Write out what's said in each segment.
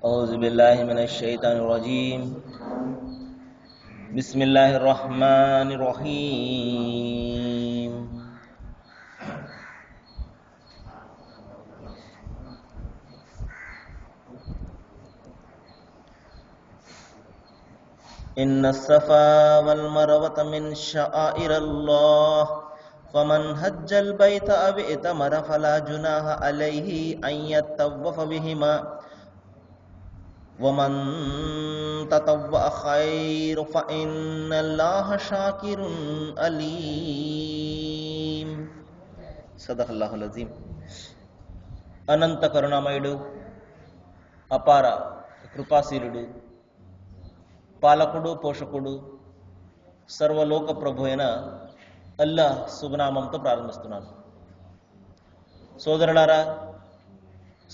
أعوذ بالله من الشيطان الرجيم. بسم الله الرحمن الرحيم. إن الصفا والمروة من شعائر الله فمن حج البيت أو اعتمر فلا جناح عليه أن يطوف بهما ومن تطوع خير فإن الله شاكر عليم. صدق الله العظيم. అనంత కరుణామయుడు, అపార కృపాశీలుడు, పాలకుడు, పోషకుడు, సర్వలోక ప్రభు అయిన అల్లాహ్ శుభనామంతో ప్రారంభిస్తున్నాను. సోదరులారా,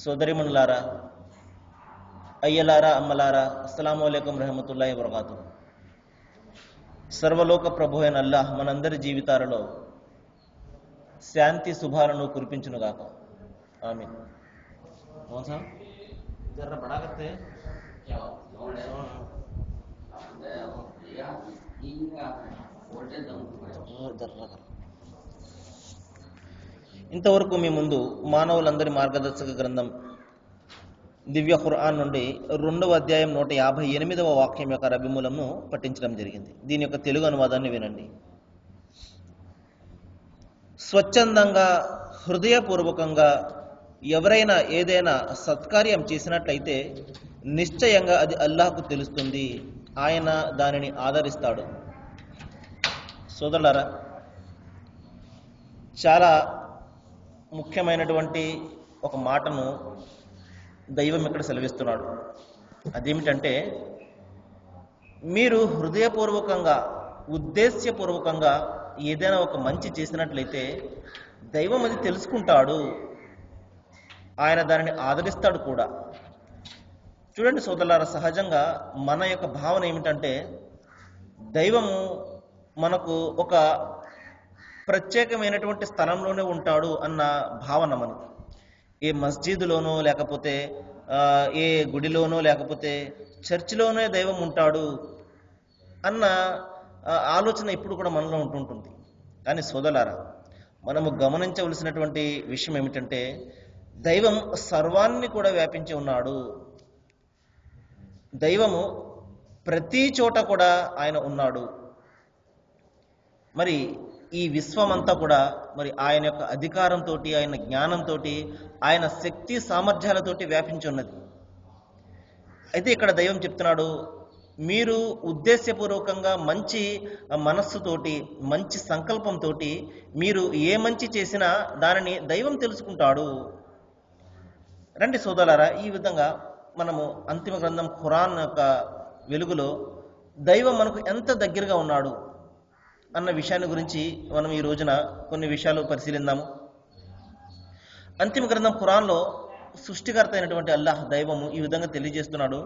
సోదరిమణులారా, అయ్యలారా, అమ్మలారా, అస్సలాము అలైకుం రహమతుల్లాహి వబరకాతు. సర్వలోక ప్రభు అయిన అల్లాహ్ మనందరి జీవితాలలో శాంతి శుభాలను కురిపించునుగాక. ఆమీన్. ఇంతవరకు మీ ముందు మానవులందరి మార్గదర్శక గ్రంథం దివ్య ఖురాన్ నుండి 2వ అధ్యాయం 158వ వాక్యం యొక్క అరబిమూలంను పఠించడం జరిగింది. దీని యొక్క తెలుగు అనువాదాన్ని వినండి. స్వచ్ఛందంగా, హృదయపూర్వకంగా ఎవరైనా ఏదైనా సత్కార్యం చేసినట్లయితే నిశ్చయంగా అది అల్లాహ్కు తెలుస్తుంది, ఆయన దానిని ఆదరిస్తాడు. సోదరులారా, చాలా ముఖ్యమైనటువంటి ఒక మాటను దైవం ఇక్కడ సెలవిస్తున్నాడు. అదేమిటంటే, మీరు హృదయపూర్వకంగా, ఉద్దేశ్యపూర్వకంగా ఏదైనా ఒక మంచి చేసినట్లయితే దైవం అది తెలుసుకుంటాడు, ఆయన దానిని ఆదరిస్తాడు కూడా. చూడండి సోదరులారా, సహజంగా మన యొక్క భావన ఏమిటంటే, దైవము మనకు ఒక ప్రత్యేకమైనటువంటి స్థలంలోనే ఉంటాడు అన్న భావన మనకు. ఏ మస్జిద్లోనో, లేకపోతే ఏ గుడిలోనో, లేకపోతే చర్చిలోనే దైవం ఉంటాడు అన్న ఆలోచన ఇప్పుడు కూడా మనలో ఉంటుంటుంది. కానీ సోదరులారా, మనము గమనించవలసినటువంటి విషయం ఏమిటంటే, దైవం సర్వాన్ని కూడా వ్యాపించి ఉన్నాడు. దైవము ప్రతి చోట కూడా ఆయన ఉన్నాడు. మరి ఈ విశ్వమంతా కూడా మరి ఆయన యొక్క అధికారంతో, ఆయన జ్ఞానంతో, ఆయన శక్తి సామర్థ్యాలతోటి వ్యాపించి ఉన్నది. అయితే ఇక్కడ దైవం చెప్తున్నాడు, మీరు ఉద్దేశపూర్వకంగా మంచి మనస్సుతోటి, మంచి సంకల్పంతో మీరు ఏ మంచి చేసినా దానిని దైవం తెలుసుకుంటాడు. రండి సోదరులారా, ఈ విధంగా మనము అంతిమ గ్రంథం ఖురాన్ యొక్క వెలుగులో దైవం మనకు ఎంత దగ్గరగా ఉన్నాడు అన్న విషయాన్ని గురించి మనం ఈ రోజున కొన్ని విషయాలు పరిశీలిద్దాము. అంతిమ గ్రంథం ఖురాన్లో సృష్టికర్త అయినటువంటి అల్లాహ్ దైవము ఈ విధంగా తెలియజేస్తున్నాడు,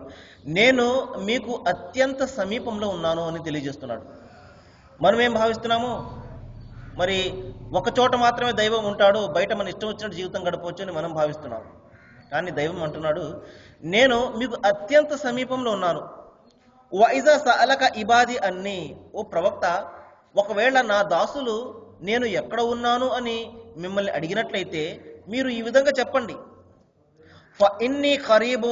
నేను మీకు అత్యంత సమీపంలో ఉన్నాను అని తెలియజేస్తున్నాడు. మనం ఏం భావిస్తున్నాము, మరి ఒక చోట మాత్రమే దైవం ఉంటాడు, బయట మన ఇష్టం వచ్చినట్టు జీవితం గడపవచ్చు అని మనం భావిస్తున్నాము. కానీ దైవం అంటున్నాడు, నేను మీకు అత్యంత సమీపంలో ఉన్నాను. వైజా సఅలక ఇబాది అన్ని, ఓ ప్రవక్త, ఒకవేళ నా దాసులు నేను ఎక్కడ ఉన్నాను అని మిమ్మల్ని అడిగినట్లయితే మీరు ఈ విధంగా చెప్పండి, ఫఇన్నీ ఖరీబు,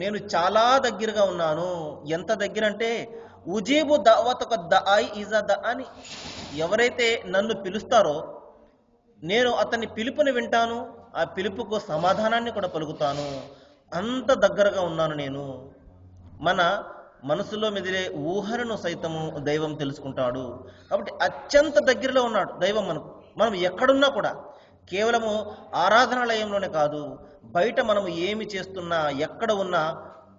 నేను చాలా దగ్గరగా ఉన్నాను. ఎంత దగ్గర అంటే, ఉజీబు దఅవతక దఐ ఇజా దఅని, ఎవరైతే నన్ను పిలుస్తారో నేను అతని పిలుపుని వింటాను, ఆ పిలుపుకు సమాధానాన్ని కూడా పలుకుతాను. అంత దగ్గరగా ఉన్నాను నేను. మన మనసులో మెదిలే ఊహలను సైతము దైవం తెలుసుకుంటాడు. కాబట్టి అత్యంత దగ్గరలో ఉన్నాడు దైవం మనకు. మనం ఎక్కడున్నా కూడా, కేవలము ఆరాధనాలయంలోనే కాదు, బయట మనము ఏమి చేస్తున్నా, ఎక్కడ ఉన్నా,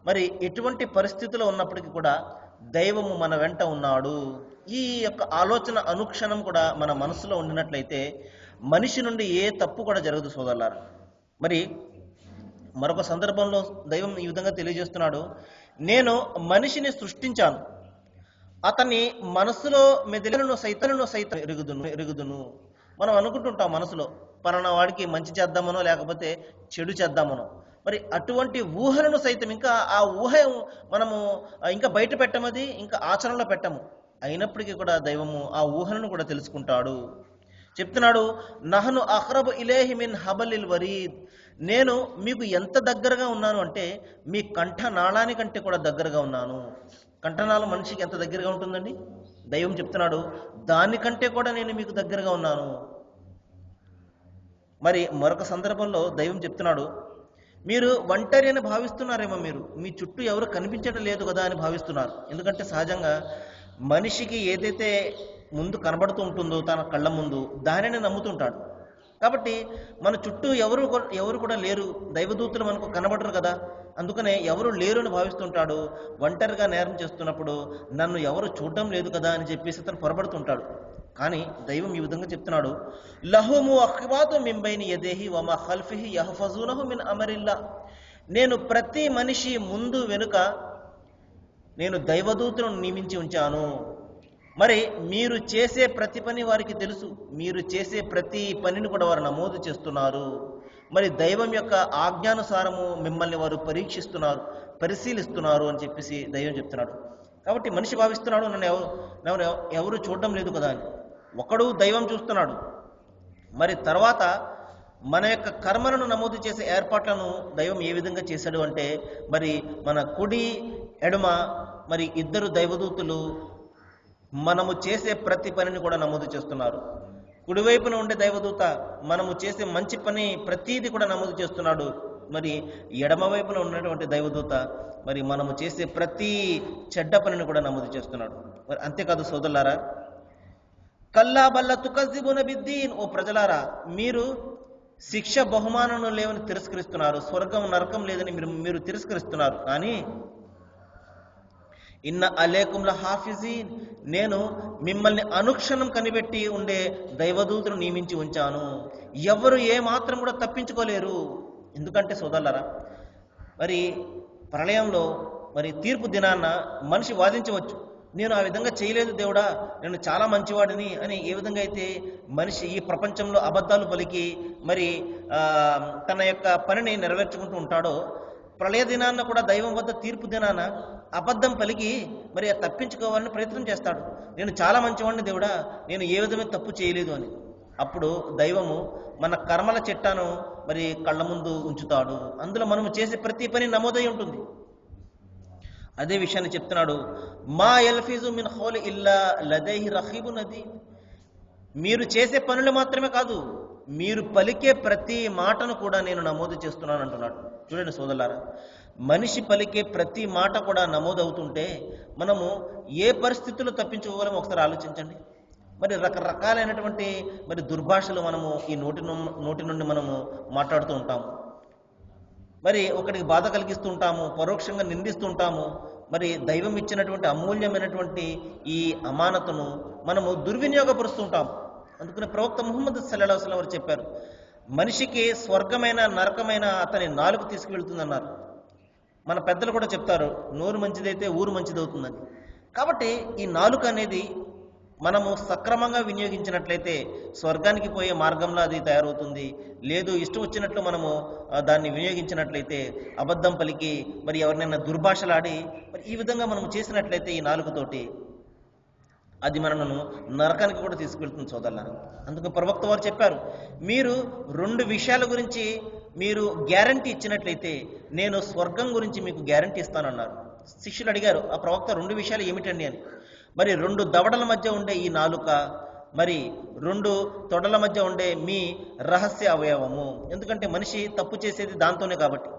మరి ఎటువంటి పరిస్థితిలో ఉన్నప్పటికీ కూడా దైవము మన వెంట ఉన్నాడు. ఈ యొక్క ఆలోచన అనుక్షణం కూడా మన మనసులో ఉండినట్లయితే మనిషి నుండి ఏ తప్పు కూడా జరగదు సోదరులారా. మరి మరొక సందర్భంలో దైవం ఈ విధంగా తెలియజేస్తున్నాడు, నేను మనిషిని సృష్టించాను, అతని మనసులో మెదిలను సైతం ఎరుగుదును. మనం అనుకుంటుంటాం మనసులో, పలానా వాడికి మంచి చేద్దామనో లేకపోతే చెడు చేద్దామనో. మరి అటువంటి ఊహలను సైతం ఇంకా ఆ ఊహ మనము ఇంకా బయట పెట్టమది, ఇంకా ఆచరణలో పెట్టము. అయినప్పటికీ కూడా దైవము ఆ ఊహలను కూడా తెలుసుకుంటాడు. చెప్తున్నాడు, నహను అఖ్రబు ఇలేహి మిన్ హబలిల్ వరీద్, నేను మీకు ఎంత దగ్గరగా ఉన్నాను అంటే మీ కంఠనాళానికంటే కూడా దగ్గరగా ఉన్నాను. కంఠనాళం మనిషికి ఎంత దగ్గరగా ఉంటుందండి? దైవం చెప్తున్నాడు, దానికంటే కూడా నేను మీకు దగ్గరగా ఉన్నాను. మరి మరొక సందర్భంలో దైవం చెప్తున్నాడు, మీరు ఒంటరి అని భావిస్తున్నారేమో, మీరు మీ చుట్టూ ఎవరు కనిపించడం లేదు కదా అని భావిస్తున్నారు. ఎందుకంటే సహజంగా మనిషికి ఏదైతే ముందు కనబడుతూ ఉంటుందో తన కళ్ళ ముందు, దానిని నమ్ముతుంటాడు. కాబట్టి మన చుట్టూ ఎవరు కూడా లేరు, దైవదూతలు మనకు కనబడరు కదా, అందుకనే ఎవరు లేరు అని భావిస్తుంటాడు. ఒంటరిగా నేరం చేస్తున్నప్పుడు నన్ను ఎవరు చూడడం లేదు కదా అని చెప్పేసి అతను పొరబడుతుంటాడు. కానీ దైవం ఈ విధంగా చెప్తున్నాడు, లహుము అఖ్వాతు మిన్ బైని యదేహి వమా ఖల్ఫిహి యహ్ఫజూనహు మిన్ అమరిల్లా, నేను ప్రతి మనిషి ముందు వెనుక నేను దైవదూతలను నియమించి ఉంచాను. మరి మీరు చేసే ప్రతి పని వారికి తెలుసు, మీరు చేసే ప్రతి పనిని కూడా వారు నమోదు చేస్తున్నారు. మరి దైవం యొక్క ఆజ్ఞానుసారము మిమ్మల్ని వారు పరీక్షిస్తున్నారు, పరిశీలిస్తున్నారు అని చెప్పేసి దైవం చెప్తున్నాడు. కాబట్టి మనిషి భావిస్తున్నాడు, నన్ను ఎవరు చూడడం లేదు కదా అని. ఒకడు దైవం చూస్తున్నాడు. మరి తర్వాత మన యొక్క కర్మలను నమోదు చేసే ఏర్పాట్లను దైవం ఏ విధంగా చేశాడు అంటే, మరి మన కుడి ఎడమ మరి ఇద్దరు దైవదూతులు మనము చేసే ప్రతి పనిని కూడా నమోదు చేస్తున్నారు. కుడివైపున ఉండే దైవదూత మనము చేసే మంచి పని ప్రతీది కూడా నమోదు చేస్తున్నాడు. మరి ఎడమ వైపున ఉన్నటువంటి దైవదూత మరి మనము చేసే ప్రతి చెడ్డ పనిని కూడా నమోదు చేస్తున్నాడు. మరి అంతేకాదు సోదరులారా, కల్లా బల్ల తుకజ్జిబున బిద్దీన్, ఓ ప్రజలారా, మీరు శిక్ష బహుమానం లేవని తిరస్కరిస్తున్నారు, స్వర్గం నరకం లేదని మీరు తిరస్కరిస్తున్నారు. కానీ ఇన్న అలేకుమ్ల హాఫిజీన్, నేను మిమ్మల్ని అనుక్షణం కనిపెట్టి ఉండే దైవదూతను నియమించి ఉంచాను. ఎవరు ఏ మాత్రం కూడా తప్పించుకోలేరు. ఎందుకంటే సోదరులారా, మరి ప్రళయంలో మరి తీర్పు దినాన్న మనిషి వాదించవచ్చు, నేను ఆ విధంగా చేయలేదు దేవుడా, నేను చాలా మంచివాడిని అని. ఏ విధంగా అయితే మనిషి ఈ ప్రపంచంలో అబద్ధాలు పలికి మరి తన యొక్క పనిని నెరవేర్చుకుంటూ ఉంటాడో, ప్రళయ దినాన్న కూడా దైవం వద్ద తీర్పు దినాన అబద్ధం పలికి మరి తప్పించుకోవాలని ప్రయత్నం చేస్తాడు. నేను చాలా మంచివాడిని దేవుడా, నేను ఏ విధమైన తప్పు చేయలేదు అని. అప్పుడు దైవము మన కర్మల చిట్టాను మరి కళ్ళ ముందు ఉంచుతాడు. అందులో మనము చేసే ప్రతి పని నమోదై ఉంటుంది. అదే విషయాన్ని చెప్తున్నాడు, మా యల్ఫిజు మిన్ ఖౌలి ఇల్లా లదైహి రఖీబున్ అదీద్, మీరు చేసే పనులు మాత్రమే కాదు, మీరు పలికే ప్రతి మాటను కూడా నేను నమోదు చేస్తున్నాను అంటున్నాడు. చూడండి సోదరులారా, మనిషి పలికే ప్రతి మాట కూడా నమోదవుతుంటే మనము ఏ పరిస్థితుల్లో తప్పించుకోగలం ఒకసారి ఆలోచించండి. మరి రకరకాలైనటువంటి మరి దుర్భాషలు మనము ఈ నోటి నుండి మనము మాట్లాడుతూ ఉంటాము. మరి ఒకటికి బాధ కలిగిస్తూ ఉంటాము, పరోక్షంగా నిందిస్తూ ఉంటాము. మరి దైవం ఇచ్చినటువంటి అమూల్యమైనటువంటి ఈ అమానతను మనము దుర్వినియోగపరుస్తూ ఉంటాము. అందుకని ప్రవక్త ముహమ్మద్ సల్లల్లాహు అలైహి వసల్లం వారు చెప్పారు, మనిషికి స్వర్గమైన నరకమైన అతని నాలుక తీసుకువెళ్తుందన్నారు. మన పెద్దలు కూడా చెప్తారు, నోరు మంచిదైతే ఊరు మంచిదవుతుందని. కాబట్టి ఈ నాలుక అనేది మనము సక్రమంగా వినియోగించినట్లయితే స్వర్గానికి పోయే మార్గంలో అది తయారవుతుంది. లేదు ఇష్టం వచ్చినట్లు మనము దాన్ని వినియోగించినట్లయితే అబద్ధం పలికి మరి ఎవరినైనా దుర్భాషలాడి మరి ఈ విధంగా మనము చేసినట్లయితే ఈ నాలుకతోటి అది మనను నరకానికి కూడా తీసుకెళ్తుంది సోదరులారా. అందుకు ప్రవక్త వారు చెప్పారు, మీరు 2 విషయాల గురించి మీరు గ్యారంటీ ఇచ్చినట్లయితే నేను స్వర్గం గురించి మీకు గ్యారంటీ ఇస్తానన్నారు. శిష్యులు అడిగారు, ఆ ప్రవక్త 2 విషయాలు ఏమిటండి అని. మరి 2 దవడల మధ్య ఉండే ఈ నాలుక, మరి 2 తొడల మధ్య ఉండే మీ రహస్య అవయవము. ఎందుకంటే మనిషి తప్పు చేసేది దాంతోనే కాబట్టి.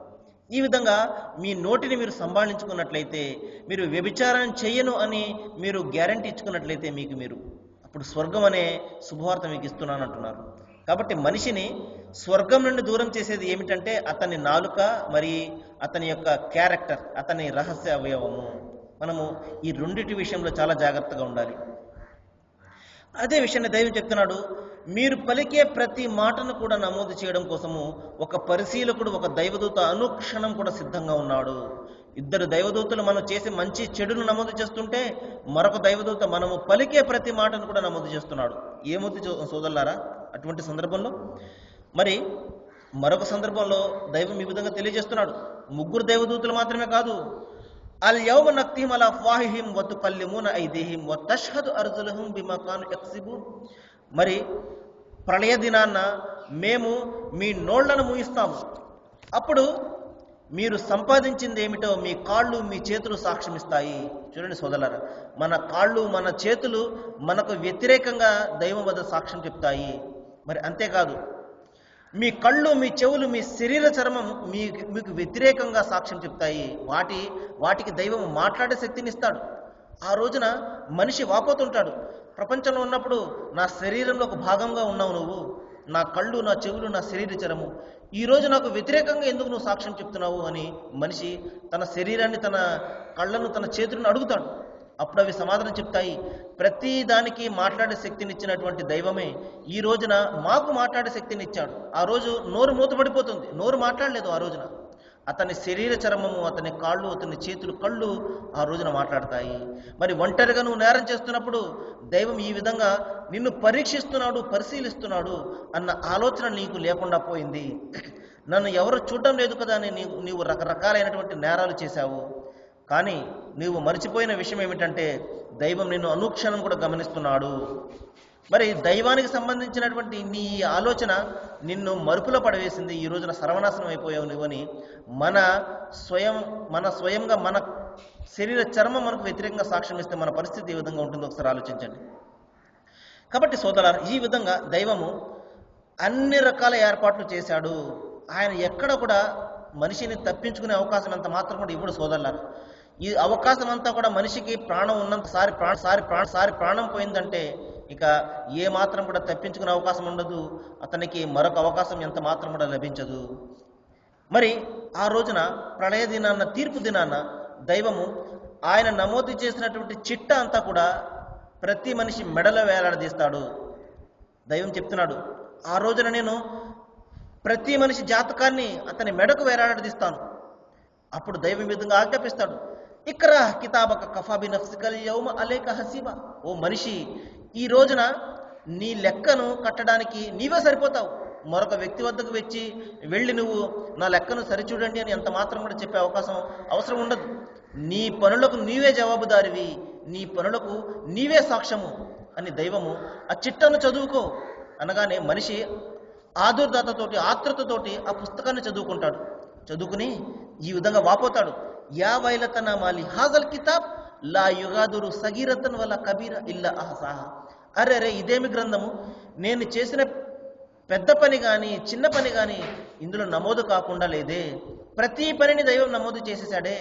ఈ విధంగా మీ నోటిని మీరు సంభాళించుకున్నట్లయితే, మీరు వ్యభిచారం చేయను అని మీరు గ్యారంటీ ఇచ్చుకున్నట్లయితే మీరు అప్పుడు స్వర్గం అనే శుభవార్త మీకు ఇస్తున్నాను అంటున్నారు. కాబట్టి మనిషిని స్వర్గం నుండి దూరం చేసేది ఏమిటంటే అతని నాలుక, మరి అతని యొక్క క్యారెక్టర్, అతని రహస్య అవయవము. మనము ఈ 2 విషయంలో చాలా జాగ్రత్తగా ఉండాలి. అదే విషయాన్ని దైవం చెప్తున్నాడు, మీరు పలికే ప్రతి మాటను కూడా నమోదు చేయడం కోసము ఒక పరిశీలకుడు, ఒక దైవదూత అనుక్షణం కూడా సిద్ధంగా ఉన్నాడు. 2 దైవదూతలు మనం చేసే మంచి చెడును నమోదు చేస్తుంటే, మరొక దైవదూత మనము పలికే ప్రతి మాటను కూడా నమోదు చేస్తున్నాడు. ఏమవుతుంది సోదరులారా అటువంటి సందర్భంలో? మరి మరొక సందర్భంలో దైవం ఈ విధంగా తెలియజేస్తున్నాడు. ముగ్గురు దేవదూతలు మాత్రమే కాదు, అల్ యౌమ నక్తిహిం అలా అఫ్వాహిహిం వ తుకల్లిమున ఐదీహిం వ తష్హదు అర్జులుహుం బిమా కాను యక్సిబూన్. మరి ప్రళయ దినాన్న మేము మీ నోళ్లను మూయిస్తాము, అప్పుడు మీరు సంపాదించింది ఏమిటో మీ కాళ్ళు మీ చేతులు సాక్ష్యమిస్తాయి. చూడండి సోదరులారా, మన కాళ్ళు మన చేతులు మనకు వ్యతిరేకంగా దైవం వద్ద సాక్ష్యం చెప్తాయి. మరి అంతేకాదు, మీ కళ్ళు మీ చెవులు మీ శరీర చర్మం మీకు వ్యతిరేకంగా సాక్ష్యం చెప్తాయి. వాటికి దైవం మాట్లాడే శక్తిని ఇస్తాడు. ఆ రోజున మనిషి వాపోతుంటాడు, ప్రపంచంలో ఉన్నప్పుడు నా శరీరంలో ఒక భాగంగా ఉన్నావు నువ్వు, నా కళ్ళు నా చెవులు నా శరీర చరము, ఈ రోజు నాకు వ్యతిరేకంగా ఎందుకు నువ్వు సాక్ష్యం చెప్తున్నావు అని మనిషి తన శరీరాన్ని, తన కళ్ళను, తన చేతులను అడుగుతాడు. అప్పుడు అవి సమాధానం చెప్తాయి. ప్రతి దానికి మాట్లాడే శక్తిని ఇచ్చినటువంటి దైవమే ఈ రోజున మాకు మాట్లాడే శక్తిని ఇచ్చాడు. ఆ రోజు నోరు మూతపడిపోతుంది, నోరు మాట్లాడలేదు. ఆ రోజున అతని శరీర చర్మము, అతని కాళ్ళు, అతని చేతులు, కళ్ళు ఆ రోజున మాట్లాడతాయి. మరి ఒంటరిగా నువ్వు నేరం చేస్తున్నప్పుడు దైవం ఈ విధంగా నిన్ను పరీక్షిస్తున్నాడు, పరిశీలిస్తున్నాడు అన్న ఆలోచన నీకు లేకుండా పోయింది. నన్ను ఎవరు చూడడం లేదు కదా అని నీవు రకరకాలైనటువంటి నేరాలు చేశావు. కానీ నీవు మర్చిపోయిన విషయం ఏమిటంటే దైవం నిన్ను అనుక్షణం కూడా గమనిస్తున్నాడు. మరి దైవానికి సంబంధించినటువంటి నీ ఆలోచన నిన్ను మరుపులో పడవేసింది. ఈ రోజున సర్వనాశనం అయిపోయావు నువ్వని మన స్వయంగా మన శరీర చర్మం మనకు వ్యతిరేకంగా సాక్ష్యం ఇస్తే మన పరిస్థితి ఏ విధంగా ఉంటుందో ఒకసారి ఆలోచించండి. కాబట్టి సోదరులారా, ఈ విధంగా దైవము అన్ని రకాల ఏర్పాట్లు చేశాడు. ఆయన ఎక్కడ కూడా మనిషిని తప్పించుకునే అవకాశం ఎంత మాత్రం కూడా ఇవ్వడు సోదరులారా. ఈ అవకాశం అంతా కూడా మనిషికి ప్రాణం ఉన్నంతసారి ప్రాణం పోయిందంటే ఇక ఏ మాత్రం కూడా తప్పించుకునే అవకాశం ఉండదు, అతనికి మరొక అవకాశం ఎంత మాత్రం కూడా లభించదు. మరి ఆ రోజున ప్రళయ దినాన్న, తీర్పు దినాన్న దైవము ఆయన నమోదు చేసినటువంటి చిట్ట అంతా కూడా ప్రతి మనిషి మెడలో వేలాడదీస్తాడు. దైవం చెప్తున్నాడు, ఆ రోజున నేను ప్రతి మనిషి జాతకాన్ని అతని మెడకు వేలాడదీస్తాను. అప్పుడు దైవం విధంగా ఆజ్ఞాపిస్తాడు, ఇక్రా కితాబక కఫా బి నఫ్సికల్ యౌమ అలైక హసీబా. ఓ మనిషి, ఈ రోజున నీ లెక్కను కట్టడానికి నీవే సరిపోతావు. మరొక వ్యక్తి వద్దకు వెళ్ళి నువ్వు నా లెక్కను సరిచూడండి అని ఎంత మాత్రం కూడా చెప్పే అవసరం ఉండదు. నీ పనులకు నీవే జవాబుదారివి, నీ పనులకు నీవే సాక్ష్యము అని దైవము ఆ చిట్టను చదువుకో అనగానే మనిషి ఆదుర్దాతతోటి, ఆతృతతోటి ఆ పుస్తకాన్ని చదువుకుంటాడు. చదువుకుని ఈ విధంగా వాపోతాడు, యా వైలతన మాలి హాజల్ కితాబ్ లా యుగాదురు సగీరతన్ వల కబీర ఇల్లా అహసాహా. అరే ఇదేమి గ్రంథము, నేను చేసిన పెద్ద పని కానీ చిన్న పని కానీ ఇందులో నమోదు కాకుండా లేదే. ప్రతి పనిని దైవం నమోదు చేసేసాడే,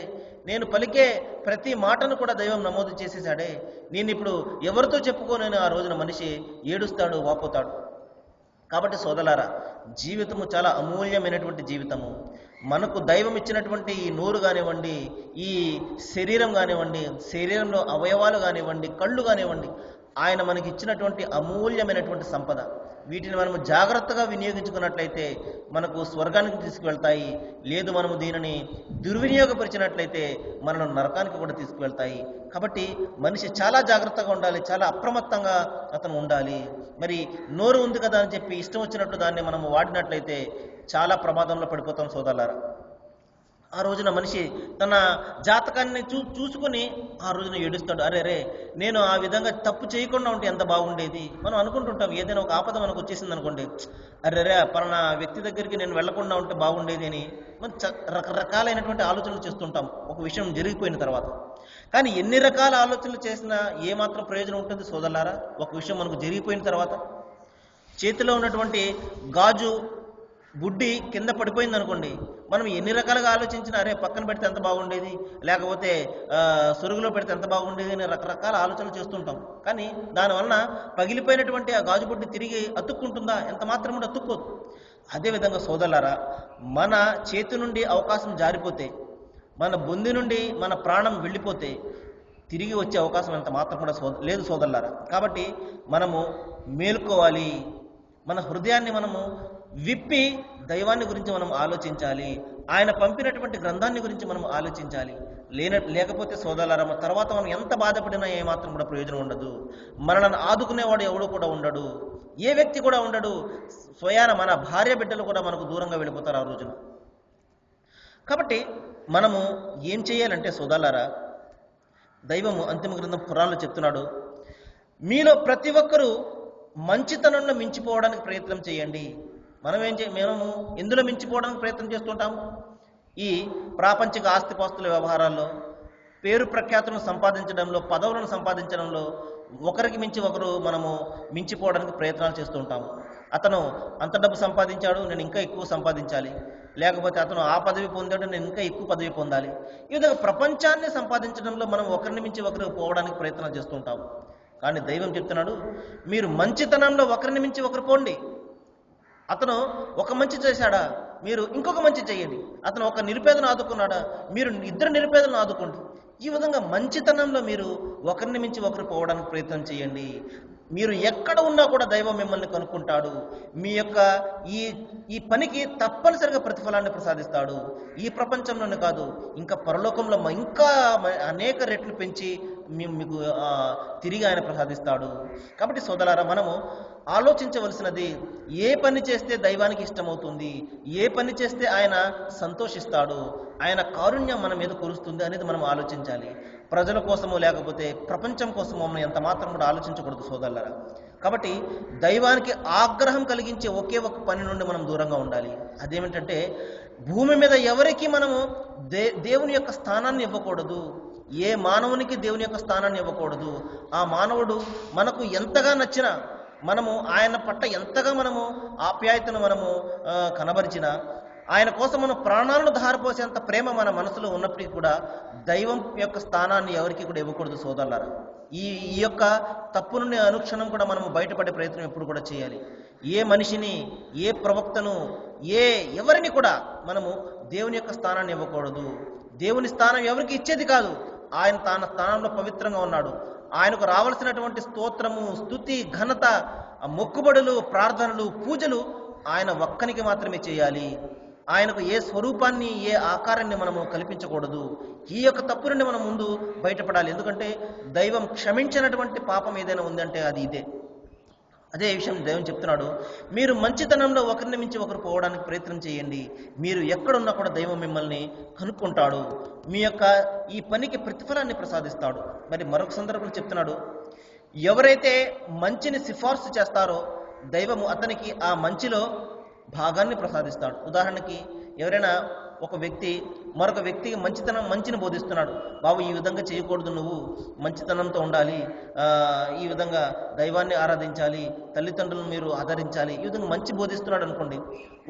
నేను పలికే ప్రతి మాటను కూడా దైవం నమోదు చేసేసాడే. నేను ఇప్పుడు ఎవరితో చెప్పుకోనని ఆ రోజున మనిషి ఏడుస్తాడు, వాపోతాడు. కాబట్టి సోదరులారా, జీవితము చాలా అమూల్యమైనటువంటి జీవితము. మనకు దైవం ఇచ్చినటువంటి ఈ నోరు కానివ్వండి, ఈ శరీరం కానివ్వండి, శరీరంలో అవయవాలు కానివ్వండి, కళ్ళు కానివ్వండి, ఆయన మనకి ఇచ్చినటువంటి అమూల్యమైనటువంటి సంపద. వీటిని మనము జాగ్రత్తగా వినియోగించుకున్నట్లయితే మనకు స్వర్గానికి తీసుకువెళ్తాయి. లేదు మనము దీనిని దుర్వినియోగపరిచినట్లయితే మనల్ని నరకానికి కూడా తీసుకువెళ్తాయి. కాబట్టి మనిషి చాలా జాగ్రత్తగా ఉండాలి, చాలా అప్రమత్తంగా అతను ఉండాలి. మరి నోరు ఉంది కదా అని చెప్పి ఇష్టం వచ్చినట్టు దాన్ని మనము వాడినట్లయితే చాలా ప్రమాదంలో పడిపోతాం సోదరులారా. ఆ రోజున మనిషి తన జాతకాన్ని చూసుకుని ఆ రోజున ఏడుస్తాడు, అరే నేను ఆ విధంగా తప్పు చేయకుండా ఉంటే ఎంత బాగుండేది. మనం అనుకుంటుంటాం, ఏదైనా ఒక ఆపద మనకు వచ్చేసింది అనుకోండి, అరే పలానా వ్యక్తి దగ్గరికి నేను వెళ్లకుండా ఉంటే బాగుండేది అని మనం రకరకాలైనటువంటి ఆలోచనలు చేస్తుంటాం ఒక విషయం జరిగిపోయిన తర్వాత. కానీ ఎన్ని రకాల ఆలోచనలు చేసినా ఏమాత్రం ప్రయోజనం ఉంటుంది సోదరులారా? ఒక విషయం మనకు జరిగిపోయిన తర్వాత చేతిలో ఉన్నటువంటి గాజు బుడ్డి కింద పడిపోయింది అనుకోండి, మనం ఎన్ని రకాలుగా ఆలోచించినా అరే పక్కన పెడితే ఎంత బాగుండేది, లేకపోతే సొరుగులో పెడితే ఎంత బాగుండేది అని రకరకాల ఆలోచనలు చేస్తుంటాం. కానీ దానివలన పగిలిపోయినటువంటి ఆ గాజు బుడ్డి తిరిగి అతుక్కుంటుందా? ఎంత మాత్రం కూడా అతుక్కోదు. అదేవిధంగా సోదరులారా, మన చేతి నుండి అవకాశం జారిపోతే, మన బొంది నుండి మన ప్రాణం వెళ్ళిపోతే తిరిగి వచ్చే అవకాశం ఎంత మాత్రం కూడా లేదు సోదరులారా. కాబట్టి మనము మేలుకోవాలి, మన హృదయాన్ని మనము విప్పి దైవాన్ని గురించి మనం ఆలోచించాలి. ఆయన పంపినటువంటి గ్రంథాన్ని గురించి మనం ఆలోచించాలి. లేకపోతే సోదరులారా తర్వాత మనం ఎంత బాధపడినా ఏమాత్రం కూడా ప్రయోజనం ఉండదు. మనల్ని ఆదుకునేవాడు ఎవడు కూడా ఉండడు, ఏ వ్యక్తి కూడా ఉండడు. స్వయాన మన భార్య బిడ్డలు కూడా మనకు దూరంగా వెళ్ళిపోతారు ఆ రోజున. కాబట్టి మనము ఏం చేయాలంటే సోదరులారా, దైవము అంతిమ గ్రంథం ఖురాన్లో చెప్తున్నాడు, మీలో ప్రతి ఒక్కరూ మంచితనంలో మించిపోవడానికి ప్రయత్నం చేయండి. మేము ఎందులో మించిపోవడానికి ప్రయత్నం చేస్తుంటాము? ఈ ప్రాపంచిక ఆస్తిపాస్తుల వ్యవహారాల్లో, పేరు ప్రఖ్యాతులను సంపాదించడంలో, పదవులను సంపాదించడంలో ఒకరికి మించి ఒకరు మనము మించిపోవడానికి ప్రయత్నాలు చేస్తూ ఉంటాము. అతను అంత డబ్బు సంపాదించాడు, నేను ఇంకా ఎక్కువ సంపాదించాలి. లేకపోతే అతను ఆ పదవి పొందాడు, నేను ఇంకా ఎక్కువ పదవి పొందాలి. ఈ విధంగా ప్రపంచాన్ని సంపాదించడంలో మనం ఒకరిని మించి ఒకరు పోవడానికి ప్రయత్నాలు చేస్తుంటాము. కానీ దైవం చెప్తున్నాడు, మీరు మంచితనంలో ఒకరిని మించి ఒకరు పోండి. అతను ఒక మంచి చేశాడా, మీరు ఇంకొక మంచి చేయండి. అతను ఒక నిరుపేదను ఆదుకున్నాడా, మీరు ఇద్దరు నిరుపేదలను ఆదుకోండి. ఈ విధంగా మంచితనంలో మీరు ఒకరిని మించి ఒకరు పోవడానికి ప్రయత్నం చేయండి. మీరు ఎక్కడ ఉన్నా కూడా దైవం మిమ్మల్ని కనుక్కుంటాడు. మీ యొక్క ఈ పనికి తప్పనిసరిగా ప్రతిఫలాన్ని ప్రసాదిస్తాడు. ఈ ప్రపంచంలోనే కాదు, ఇంకా పరలోకంలో ఇంకా అనేక రెట్లు పెంచి మీకు తిరిగి ఆయన ప్రసాదిస్తాడు. కాబట్టి సోదరులారా, మనము ఆలోచించవలసినది, ఏ పని చేస్తే దైవానికి ఇష్టమవుతుంది, ఏ పని చేస్తే ఆయన సంతోషిస్తాడు, ఆయన కారుణ్యం మన మీద కురుస్తుంది అనేది మనం ఆలోచించాలి. ప్రజల కోసము లేకపోతే ప్రపంచం కోసము మనం ఎంత మాత్రం కూడా ఆలోచించకూడదు సోదరులారా. కాబట్టి దైవానికి ఆగ్రహం కలిగించే ఒకే ఒక పని నుండి మనం దూరంగా ఉండాలి. అదేమిటంటే, భూమి మీద ఎవరికి మనము దేవుని యొక్క స్థానాన్ని ఇవ్వకూడదు. ఏ మానవునికి దేవుని యొక్క స్థానాన్ని ఇవ్వకూడదు. ఆ మానవుడు మనకు ఎంతగా నచ్చినా, మనము ఆయన పట్ల ఎంతగా మనము ఆప్యాయతను మనము కనబరిచినా, ఆయన కోసం మనం ప్రాణాలను ధారపోసేంత ప్రేమ మన మనసులో ఉన్నప్పటికీ కూడా దైవం యొక్క స్థానాన్ని ఎవరికి కూడా ఇవ్వకూడదు సోదరులారా. ఈ యొక్క తప్పు నుండి అనుక్షణం కూడా మనము బయటపడే ప్రయత్నం ఎప్పుడు కూడా చేయాలి. ఏ మనిషిని, ఏ ప్రవక్తను, ఎవరిని కూడా మనము దేవుని యొక్క స్థానాన్ని ఇవ్వకూడదు. దేవుని స్థానం ఎవరికి ఇచ్చేది కాదు. ఆయన తన స్థానంలో పవిత్రంగా ఉన్నాడు. ఆయనకు రావాల్సినటువంటి స్తోత్రము, స్తుతి, ఘనత, మొక్కుబడులు, ప్రార్థనలు, పూజలు ఆయన ఒక్కనికి మాత్రమే చేయాలి. ఆయనకు ఏ స్వరూపాన్ని, ఏ ఆకారాన్ని మనము కల్పించకూడదు. ఈ యొక్క తప్పు నుండి మనం ముందు బయటపడాలి. ఎందుకంటే దైవం క్షమించినటువంటి పాపం ఏదైనా ఉందంటే అది ఇదే. అదే విషయం దైవం చెప్తున్నాడు, మీరు మంచితనంలో ఒకరిని మించి ఒకరు పోవడానికి ప్రయత్నం చేయండి. మీరు ఎక్కడున్నా కూడా దైవం మిమ్మల్ని కనుక్కుంటాడు. మీ యొక్క ఈ పనికి ప్రతిఫలాన్ని ప్రసాదిస్తాడు. మరి మరొక సందర్భంలో చెప్తున్నాడు, ఎవరైతే మంచిని సిఫార్సు చేస్తారో దైవము అతనికి ఆ మంచిలో భాగాన్ని ప్రసాదిస్తాడు. ఉదాహరణకి, ఎవరైనా ఒక వ్యక్తి మరొక వ్యక్తికి మంచిని బోధిస్తున్నాడు. బాబు, ఈ విధంగా చేయకూడదు, నువ్వు మంచితనంతో ఉండాలి, ఈ విధంగా దైవాన్ని ఆరాధించాలి, తల్లిదండ్రులను మీరు ఆదరించాలి, ఈ విధంగా మంచి బోధిస్తున్నాడు అనుకోండి.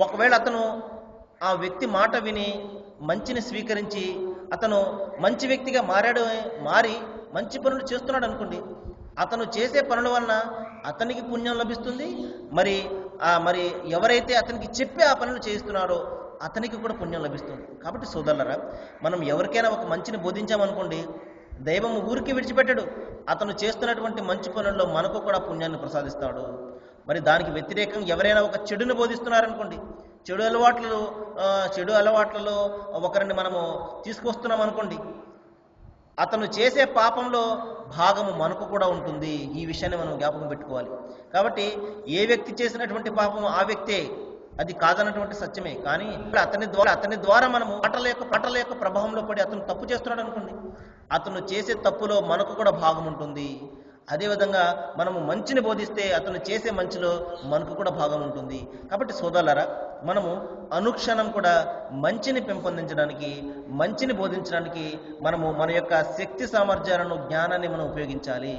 ఒకవేళ అతను ఆ వ్యక్తి మాట విని మంచిని స్వీకరించి అతను మంచి వ్యక్తిగా మారి మంచి పనులు చేస్తున్నాడు అనుకోండి, అతను చేసే పనుల వలన అతనికి పుణ్యం లభిస్తుంది. మరి ఎవరైతే అతనికి చెప్పి ఆ పనులు చేస్తున్నారో అతనికి కూడా పుణ్యం లభిస్తుంది. కాబట్టి సోదరులారా, మనం ఎవరికైనా ఒక మంచిని బోధించామనుకోండి, దైవం ఊరికి విడిచిపెట్టాడు. అతను చేస్తున్నటువంటి మంచి పనుల్లో మనకు కూడా పుణ్యాన్ని ప్రసాదిస్తాడు. మరి దానికి వ్యతిరేకంగా ఎవరైనా ఒక చెడుని బోధిస్తున్నారనుకోండి, చెడు అలవాట్లలో ఒకరిని మనము తీసుకొస్తున్నాం అనుకోండి, అతను చేసే పాపంలో భాగము మనకు కూడా ఉంటుంది. ఈ విషయాన్ని మనం జ్ఞాపకం పెట్టుకోవాలి. కాబట్టి ఏ వ్యక్తి చేసినటువంటి పాపము ఆ వ్యక్తే, అది కాదన్నటువంటి సత్యమే. కానీ అతని ద్వారా మనము పటల యొక్క ప్రభావంలో పడి అతను తప్పు చేస్తున్నాడు అనుకోండి, అతను చేసే తప్పులో మనకు కూడా భాగం ఉంటుంది. అదేవిధంగా మనము మంచిని బోధిస్తే అతను చేసే మంచిలో మనకు కూడా భాగం ఉంటుంది. కాబట్టి సోదరులారా, మనము అనుక్షణం కూడా మంచిని పెంపొందించడానికి, మంచిని బోధించడానికి మనము మన యొక్క శక్తి సామర్థ్యాలను, జ్ఞానాన్ని మనం ఉపయోగించాలి.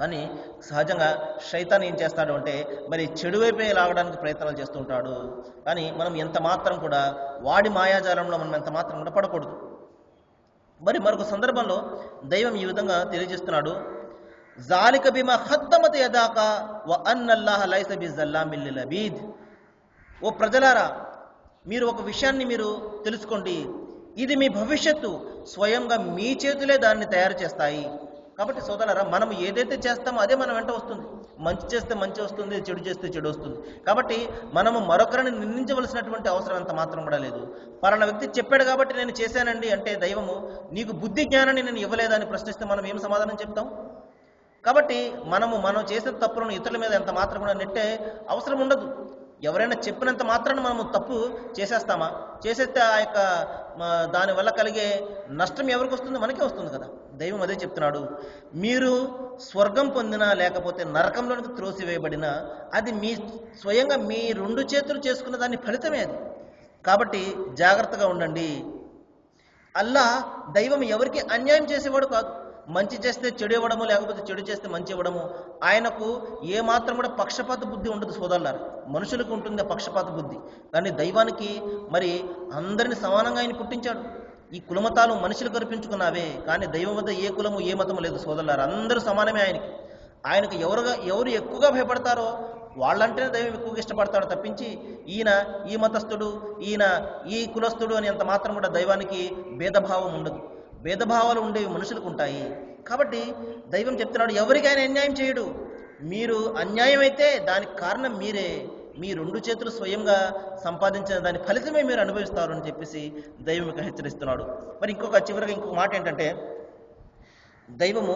కానీ సహజంగా శైతాన్ ఏం చేస్తాడు అంటే, మరి చెడు వైపే లాగడానికి ప్రయత్నాలు చేస్తుంటాడు. కానీ మనం ఎంత మాత్రం కూడా వాడి మాయాజాలంలో మనం ఎంత మాత్రం కూడా పడకూడదు. మరి మరొక సందర్భంలో దైవం ఈ విధంగా తెలియజేస్తున్నాడు, జాలిక బిమా ఖద్దమత యదాక వ అన్నల్లాహ లైస బిజల్లామిల్ లిల్ అబీద్. ఓ ప్రజలారా, మీరు ఒక విషయాన్ని మీరు తెలుసుకోండి, ఇది మీ భవిష్యత్తు స్వయంగా మీ చేతులే దాన్ని తయారు చేస్తాయి. కాబట్టి సోదరులారా, మనం ఏదైతే చేస్తామో అదే మన వెంట వస్తుంది. మంచి చేస్తే మంచి వస్తుంది, చెడు చేస్తే చెడు వస్తుంది. కాబట్టి మనము మరొకరిని నిందించవలసినటువంటి అవసరం ఎంత మాత్రం కూడా లేదు. పలానా వ్యక్తి చెప్పాడు కాబట్టి నేను చేశానండి అంటే దైవము నీకు బుద్ధి జ్ఞానాన్ని నేను ఇవ్వలేదని ప్రశ్నిస్తే మనం ఏం సమాధానం చెప్తాం? కాబట్టి మనం చేసే తప్పులను ఇతరుల మీద ఎంత మాత్రం కూడా నెట్టే అవసరం ఉండదు. ఎవరైనా చెప్పినంత మాత్రాన్ని మనము తప్పు చేసేస్తామా? చేసేస్తే ఆ యొక్క దానివల్ల కలిగే నష్టం ఎవరికి వస్తుంది? మనకే వస్తుంది కదా. దైవం అదే చెప్తున్నాడు, మీరు స్వర్గం పొందినా లేకపోతే నరకంలోనికి త్రోసివేయబడినా అది మీ స్వయంగా మీ 2 చేతులు చేసుకున్న దాని ఫలితమే అది. కాబట్టి జాగ్రత్తగా ఉండండి. దైవం ఎవరికి అన్యాయం చేసేవాడు కాదు. మంచి చేస్తే చెడు ఇవ్వడము, లేకపోతే చెడు చేస్తే మంచి ఇవ్వడము. ఆయనకు ఏ మాత్రం కూడా పక్షపాత బుద్ధి ఉండదు సోదరులారా. మనుషులకు ఉంటుంది పక్షపాత బుద్ధి, కానీ దైవానికి మరి అందరిని సమానంగా ఆయన పుట్టించాడు. ఈ కులమతాలు మనుషులు కల్పించుకున్నావే, కానీ దైవం వద్ద ఏ కులము ఏ మతము లేదు సోదరులారా. అందరూ సమానమే ఆయనకు ఎవరు ఎక్కువగా భయపడతారో వాళ్ళంటేనే దైవం ఎక్కువగా ఇష్టపడతాడు తప్పించి ఈయన ఈ మతస్థుడు, ఈయన ఈ కులస్థుడు అని అంత మాత్రం కూడా దైవానికి భేదభావం ఉండదు. భేదభావాలు ఉండేవి మనుషులకు ఉంటాయి. కాబట్టి దైవం చెప్తున్నాడు, ఎవరికైనా అన్యాయం చేయడు. మీరు అన్యాయం అయితే దానికి కారణం మీరే. మీ 2 చేతులు స్వయంగా సంపాదించిన దాని ఫలితమే మీరు అనుభవిస్తారు అని చెప్పేసి దైవం హెచ్చరిస్తున్నాడు. మరి చివరిగా ఇంకొక మాట ఏంటంటే, దైవము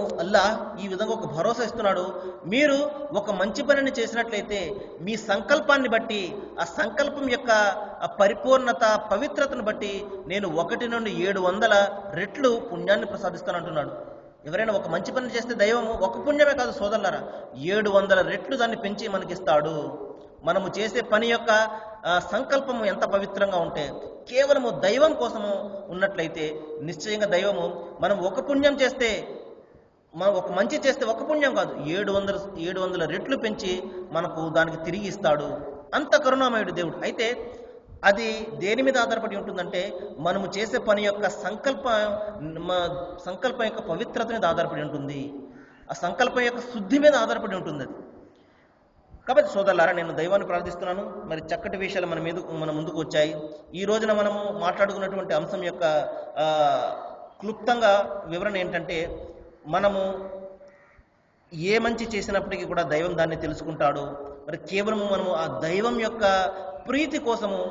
ఈ విధంగా ఒక భరోసా ఇస్తున్నాడు. మీరు ఒక మంచి పనిని చేసినట్లయితే మీ సంకల్పాన్ని బట్టి, ఆ సంకల్పం యొక్క పరిపూర్ణత పవిత్రతను బట్టి నేను 1 నుండి 700 రెట్లు పుణ్యాన్ని ప్రసాదిస్తానంటున్నాడు. ఎవరైనా ఒక మంచి పని చేస్తే దైవము ఒక పుణ్యమే కాదు సోదరులారా, 700 రెట్లు దాన్ని పెంచి మనకిస్తాడు. మనము చేసే పని యొక్క సంకల్పము ఎంత పవిత్రంగా ఉంటే, కేవలము దైవం కోసము ఉన్నట్లయితే నిశ్చయంగా దైవము మనం ఒక పుణ్యం చేస్తే, మనం ఒక మంచి చేస్తే ఒక పుణ్యం కాదు 700 రెట్లు పెంచి మనకు దానికి తిరిగి ఇస్తాడు. అంత కరుణామయుడు దేవుడు. అయితే అది దేని మీద ఆధారపడి ఉంటుందంటే, మనము చేసే పని యొక్క సంకల్పం యొక్క పవిత్రత మీద ఆధారపడి ఉంటుంది. ఆ సంకల్పం యొక్క శుద్ధి మీద ఆధారపడి ఉంటుంది అది. కాబట్టి సోదరులారా, నేను దైవాన్ని ప్రార్థిస్తున్నాను. మరి చక్కటి విషయాలు మన ముందుకు వచ్చాయి. ఈ రోజున మనము మాట్లాడుకున్నటువంటి అంశం యొక్క క్లుప్తంగా వివరణ ఏంటంటే, మనము ఏ మంచి చేసినప్పటికీ కూడా దైవం దాన్ని తెలుసుకుంటాడు. మరి కేవలము మనము ఆ దైవం యొక్క ప్రీతి కోసము,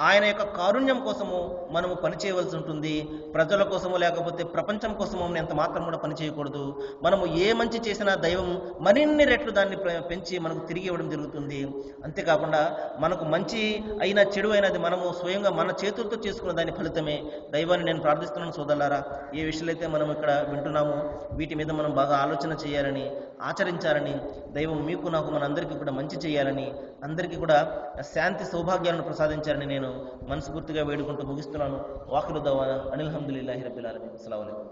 ఆయన యొక్క కారుణ్యం కోసము మనము పనిచేయవలసి ఉంటుంది. ప్రజల కోసము లేకపోతే ప్రపంచం కోసము ఎంత మాత్రం కూడా పనిచేయకూడదు. మనము ఏ మంచి చేసినా దైవం మరిన్ని రెట్లు దాన్ని పెంచి మనకు తిరిగి ఇవ్వడం జరుగుతుంది. అంతేకాకుండా మనకు మంచి అయినా చెడు అయినది మనము స్వయంగా మన చేతులతో చేసుకున్న దాని ఫలితమే. దైవాన్ని నేను ప్రార్థిస్తున్నాను సోదరులారా, ఏ విషయాలైతే మనం ఇక్కడ వింటున్నామో వీటి మీద మనం బాగా ఆలోచన చేయాలని, ఆచరించాలని, దైవం మీకు నాకు మనందరికీ కూడా మంచి చేయాలని, అందరికీ కూడా శాంతి సౌభాగ్యాలను ప్రసాదించాలని నేను మనస్ఫూర్తిగా వేడుకుంటూ ముగిస్తున్నాను. వాఖిరు దవానా అనిల్ హమ్దులిల్లాహి రబ్బిల్ ఆలమీన్. అస్సలాము అలైకుం.